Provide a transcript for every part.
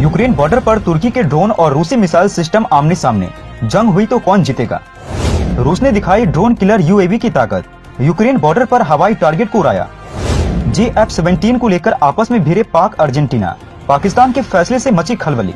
Ukraine border पर तुर्की के drone और रूसी मिसाइल सिस्टम आमने सामने। जंग हुई तो कौन जीतेगा? रूस ने दिखाई ड्रोन किलर यूएवी की ताकत। यूक्रेन बॉर्डर पर हवाई टारगेट को उड़ाया। F-17 को लेकर आपस में भिड़े पाक अर्जेंटीना। पाकिस्तान के फैसले से मची खलबली।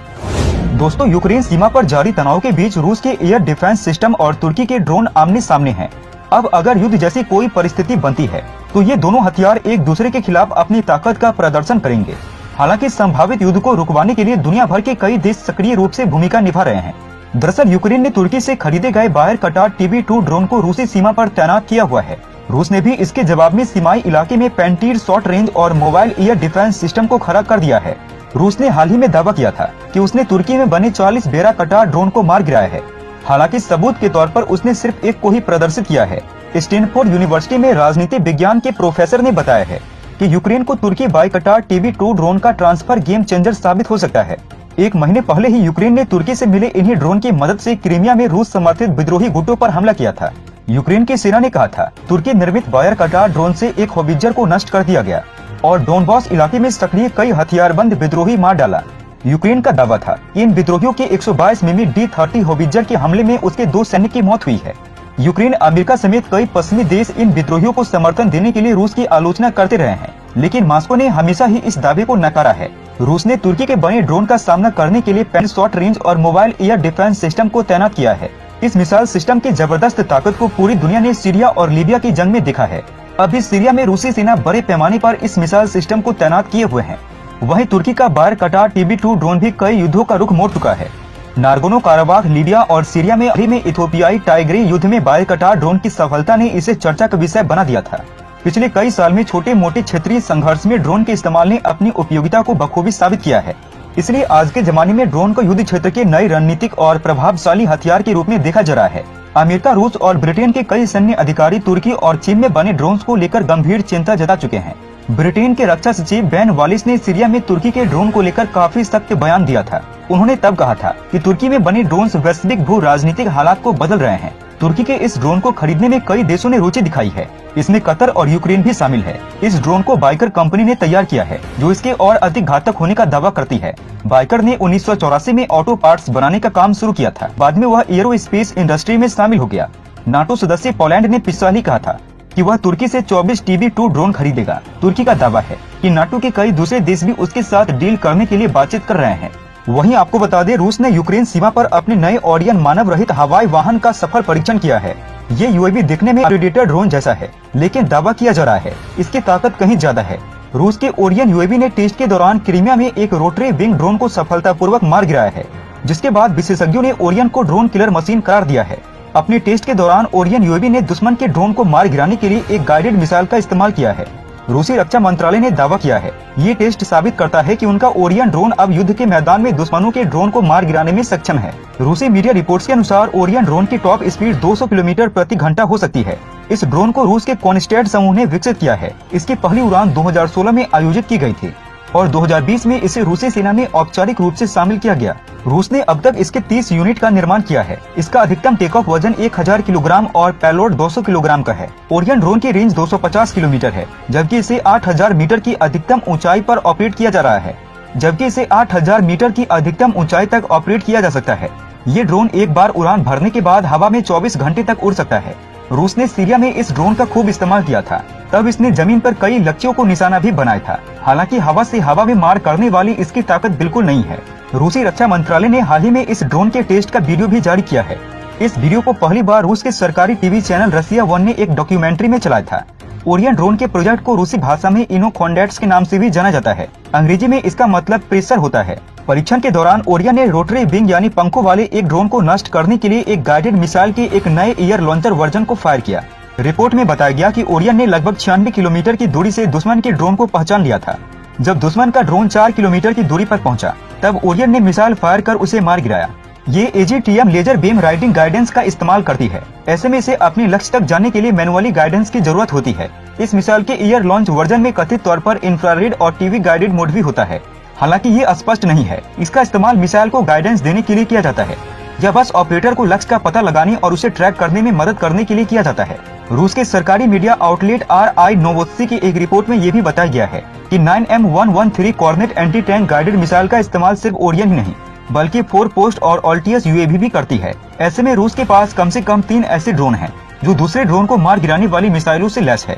दोस्तों, यूक्रेन सीमा पर जारी तनाव के बीच रूस के एयर डिफेंस सिस्टम और तुर्की के ड्रोन आमने सामने हैं। अब अगर युद्ध जैसी कोई परिस्थिति बनती है तो ये दोनों हथियार एक दूसरे के खिलाफ अपनी ताकत का प्रदर्शन करेंगे। हालांकि संभावित युद्ध को रुकवाने के लिए दुनिया भर के कई देश सक्रिय रूप से भूमिका निभा रहे हैं। दरअसल यूक्रेन ने तुर्की से खरीदे गए बायर कटार TB2 ड्रोन को रूसी सीमा पर तैनात किया हुआ है। रूस ने भी इसके जवाब में सीमाई इलाके में पेंटीर शॉर्ट रेंज और मोबाइल एयर डिफेंस सिस्टम को खड़ा कर दिया है। रूस ने हाल ही में दावा किया था कि उसने तुर्की में बने 40 बेरा कटार ड्रोन को मार गिराया है। हालांकि सबूत के तौर पर उसने सिर्फ एक को ही प्रदर्शित किया है। स्टैनफोर्ड यूनिवर्सिटी में राजनीति विज्ञान के प्रोफेसर ने बताया है कि यूक्रेन को तुर्की बाय कटार TB2 ड्रोन का ट्रांसफर गेम चेंजर साबित हो सकता है। एक महीने पहले ही यूक्रेन ने तुर्की से मिले इन्हीं ड्रोन की मदद से क्रीमिया में रूस समर्थित विद्रोही गुटों पर हमला किया था। यूक्रेन की सेना ने कहा था तुर्की निर्मित बायर कटार ड्रोन से एक होवित्जर को नष्ट कर दिया गया और डोनबास इलाके में सक्रिय कई हथियारबंद विद्रोही मार डाला। यूक्रेन का दावा था इन विद्रोहियों के 122 मिमी D-30 होवित्जर के हमले में उसके 2 सैनिक की मौत हुई है। यूक्रेन, अमेरिका समेत कई पश्चिमी देश इन विद्रोहियों को समर्थन देने के लिए रूस की आलोचना करते रहे हैं, लेकिन मॉस्को ने हमेशा ही इस दावे को नकारा है। रूस ने तुर्की के बने ड्रोन का सामना करने के लिए पेंटीर शॉर्ट रेंज और मोबाइल एयर डिफेंस सिस्टम को तैनात किया है। इस मिसाइल सिस्टम की जबरदस्त ताकत को पूरी दुनिया ने सीरिया और लीबिया की जंग में देखा है। अभी सीरिया में रूसी सेना बड़े पैमाने पर इस मिसाइल सिस्टम को तैनात किए हुए है। वहीं तुर्की का बायर कटार TB2 ड्रोन भी कई युद्धों का रुख मोड़ चुका है। नारगोनो काराबाख, लीबिया और सीरिया में अभी में इथोपियाई टाइग्री युद्ध में बायर कटार ड्रोन की सफलता ने इसे चर्चा का विषय बना दिया था। पिछले कई साल में छोटे मोटे क्षेत्रीय संघर्ष में ड्रोन के इस्तेमाल ने अपनी उपयोगिता को बखूबी साबित किया है। इसलिए आज के जमाने में ड्रोन को युद्ध क्षेत्र के नए रणनीतिक और प्रभावशाली हथियार के रूप में देखा जा रहा है। अमेरिका, रूस और ब्रिटेन के कई सैन्य अधिकारी तुर्की और चीन में बने ड्रोन को लेकर गंभीर चिंता जता चुके हैं। ब्रिटेन के रक्षा सचिव बेन वालिस ने सीरिया में तुर्की के ड्रोन को लेकर काफी सख्त बयान दिया था। उन्होंने तब कहा था कि तुर्की में बने ड्रोन वैश्विक भू राजनीतिक हालात को बदल रहे हैं। तुर्की के इस ड्रोन को खरीदने में कई देशों ने रुचि दिखाई है। इसमें कतर और यूक्रेन भी शामिल है। इस ड्रोन को बाइकर कंपनी ने तैयार किया है, जो इसके और अधिक घातक होने का दावा करती है। बाइकर ने 1984 में ऑटो पार्ट्स बनाने का काम शुरू किया था। बाद में वह एरोस्पेस इंडस्ट्री में शामिल हो गया। नाटो सदस्य पोलैंड ने पिछले साल ही कहा था कि वह तुर्की से 24 TB2 ड्रोन खरीदेगा। तुर्की का दावा है कि नाटो के कई दूसरे देश भी उसके साथ डील करने के लिए बातचीत कर रहे हैं। वहीं आपको बता दें, रूस ने यूक्रेन सीमा पर अपने नए ओरियन मानव रहित हवाई वाहन का सफल परीक्षण किया है। ये UAV दिखने में प्रेडेटर ड्रोन जैसा है, लेकिन दावा किया जा रहा है इसकी ताकत कहीं ज्यादा है। रूस के ओरियन UAV ने टेस्ट के दौरान क्रीमिया में एक रोटरी विंग ड्रोन को सफलतापूर्वक मार गिराया है, जिसके बाद विशेषज्ञों ने ओरियन को ड्रोन किलर मशीन करार दिया है। अपने टेस्ट के दौरान ओरियन UAV ने दुश्मन के ड्रोन को मार गिराने के लिए एक गाइडेड मिसाइल का इस्तेमाल किया है। रूसी रक्षा मंत्रालय ने दावा किया है ये टेस्ट साबित करता है कि उनका ओरियन ड्रोन अब युद्ध के मैदान में दुश्मनों के ड्रोन को मार गिराने में सक्षम है। रूसी मीडिया रिपोर्ट्स के अनुसार ओरियन ड्रोन की टॉप स्पीड 200 किलोमीटर प्रति घंटा हो सकती है। इस ड्रोन को रूस के कॉन्स्टेड समूह ने विकसित किया है। इसकी पहली उड़ान 2016 में आयोजित की गई थी और 2020 में इसे रूसी सेना में औपचारिक रूप से शामिल किया गया। रूस ने अब तक इसके 30 यूनिट का निर्माण किया है। इसका अधिकतम टेक ऑफ वजन 1000 किलोग्राम और पेलोड 200 किलोग्राम का है। ओरियन ड्रोन की रेंज 250 किलोमीटर है, जबकि इसे 8000 मीटर की अधिकतम ऊंचाई पर ऑपरेट किया जा रहा है। जबकि इसे 8000 मीटर की अधिकतम ऊंचाई तक ऑपरेट किया जा सकता है। ये ड्रोन एक बार उड़ान भरने के बाद हवा में 24 घंटे तक उड़ सकता है। रूस ने सीरिया में इस ड्रोन का खूब इस्तेमाल किया था। तब इसने जमीन पर कई लक्ष्यों को निशाना भी बनाया था। हालांकि हवा से हवा में मार करने वाली इसकी ताकत बिल्कुल नहीं है। रूसी रक्षा मंत्रालय ने हाल ही में इस ड्रोन के टेस्ट का वीडियो भी जारी किया है। इस वीडियो को पहली बार रूस के सरकारी टीवी चैनल रसिया 1 ने एक डॉक्यूमेंट्री में चलाया था। ओरियन ड्रोन के प्रोजेक्ट को रूसी भाषा में इनोकॉन्डेट्स के नाम से भी जाना जाता है। अंग्रेजी में इसका मतलब प्रेशर होता है। परीक्षण के दौरान ओरियन ने रोटरी विंग यानी पंखों वाले एक ड्रोन को नष्ट करने के लिए एक गाइडेड मिसाइल के एक नए एयर लॉन्चर वर्जन को फायर किया। रिपोर्ट में बताया गया कि ओरियन ने लगभग 96 किलोमीटर की दूरी से दुश्मन के ड्रोन को पहचान लिया था। जब दुश्मन का ड्रोन 4 किलोमीटर की दूरी पर पहुंचा, तब ओरियन ने मिसाइल फायर कर उसे मार गिराया। ये AGTM laser beam riding guidance का इस्तेमाल करती है। ऐसे में इसे अपने लक्ष्य तक जाने के लिए मैनुअली गाइडेंस की जरूरत होती है। इस मिसाइल के एयर लॉन्च वर्जन में कथित तौर पर इंफ्रारेड और टीवी गाइडेड मोड भी होता है। हालांकि ये स्पष्ट नहीं है। इसका इस्तेमाल मिसाइल को गाइडेंस देने के लिए किया जाता है। यह बस ऑपरेटर को लक्ष्य का पता लगाने और उसे ट्रैक करने में मदद करने के लिए किया जाता है। रूस के सरकारी मीडिया आउटलेट RI नोवोस्सी की एक रिपोर्ट में ये भी बताया गया है कि 9M113 Kornet anti tank guided missile का इस्तेमाल सिर्फ ओरियन ही नहीं बल्कि 4 पोस्ट और ऑल्टियस UAV भी करती है। ऐसे में रूस के पास कम से कम 3 ऐसे ड्रोन हैं जो दूसरे ड्रोन को मार गिराने वाली मिसाइलों से लैस है।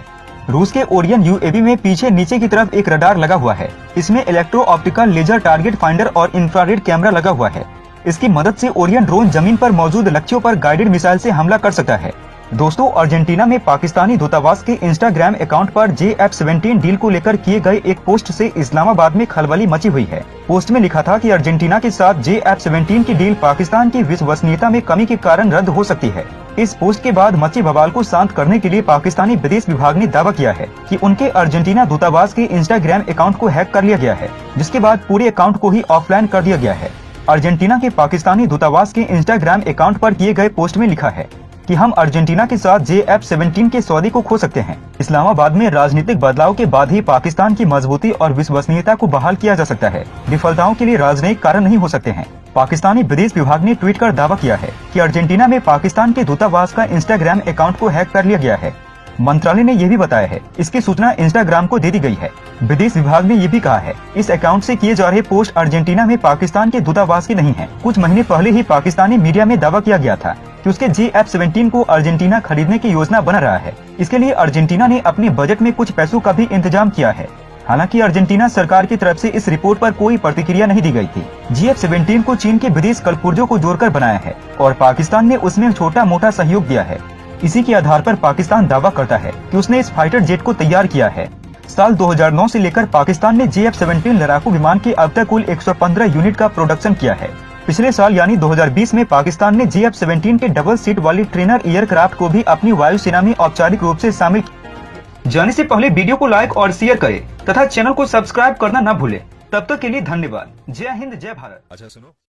रूस के ओरियन UAV में पीछे नीचे की तरफ एक रडार लगा हुआ है। इसमें electro optical laser target finder और इंफ्रारेड कैमरा लगा हुआ है। इसकी मदद से ओरियन ड्रोन जमीन पर मौजूद लक्ष्यों पर गाइडेड मिसाइल से हमला कर सकता है। दोस्तों, अर्जेंटीना में पाकिस्तानी दूतावास के इंस्टाग्राम अकाउंट पर JF-17 डील को लेकर किए गए एक पोस्ट से इस्लामाबाद में खलबली मची हुई है। पोस्ट में लिखा था कि अर्जेंटीना के साथ JF-17 की डील पाकिस्तान की विश्वसनीयता में कमी के कारण रद्द हो सकती है। इस पोस्ट के बाद मची बवाल को शांत करने के लिए पाकिस्तानी विदेश विभाग ने दावा किया है कि उनके अर्जेंटीना दूतावास के इंस्टाग्राम अकाउंट को हैक कर लिया गया है, जिसके बाद पूरे अकाउंट को ही ऑफलाइन कर दिया गया है। अर्जेंटीना के पाकिस्तानी दूतावास के इंस्टाग्राम अकाउंट पर किए गए पोस्ट में लिखा है कि हम अर्जेंटीना के साथ JF-17 के सौदे को खो सकते हैं। इस्लामाबाद में राजनीतिक बदलाव के बाद ही पाकिस्तान की मजबूती और विश्वसनीयता को बहाल किया जा सकता है। विफलताओं के लिए राजनयिक कारण नहीं हो सकते हैं। पाकिस्तानी विदेश विभाग ने ट्वीट कर दावा किया है कि अर्जेंटीना में पाकिस्तान के दूतावास का इंस्टाग्राम अकाउंट को हैक कर लिया गया है। मंत्रालय ने यह भी बताया है इसकी सूचना इंस्टाग्राम को दे दी गई है। विदेश विभाग ने यह भी कहा है इस अकाउंट से किए जा रहे पोस्ट अर्जेंटीना में पाकिस्तान के दूतावास के नहीं है। कुछ महीने पहले ही पाकिस्तानी मीडिया में दावा किया गया था कि उसके JF-17 को अर्जेंटीना खरीदने की योजना बना रहा है। इसके लिए अर्जेंटीना ने अपने बजट में कुछ पैसों का भी इंतजाम किया है। हालांकि अर्जेंटीना सरकार की तरफ से इस रिपोर्ट पर कोई प्रतिक्रिया नहीं दी गई थी। JF-17 को चीन के विदेश कलपुर्जों को जोड़कर बनाया है और पाकिस्तान ने उसमें छोटा मोटा सहयोग दिया है। इसी के आधार पर पाकिस्तान दावा करता है कि उसने इस फाइटर जेट को तैयार किया है। साल 2009 से लेकर पाकिस्तान ने JF-17 लड़ाकू विमान के अब तक कुल 115 यूनिट का प्रोडक्शन किया है। पिछले साल यानी 2020 में पाकिस्तान ने JF-17 के डबल सीट वाली ट्रेनर एयरक्राफ्ट को भी अपनी वायुसेना में औपचारिक रूप से शामिल किया। जाने से पहले वीडियो को लाइक और शेयर करें तथा चैनल को सब्सक्राइब करना न भूलें। तब तक के लिए धन्यवाद। जय हिंद, जय भारत। अच्छा सुनो।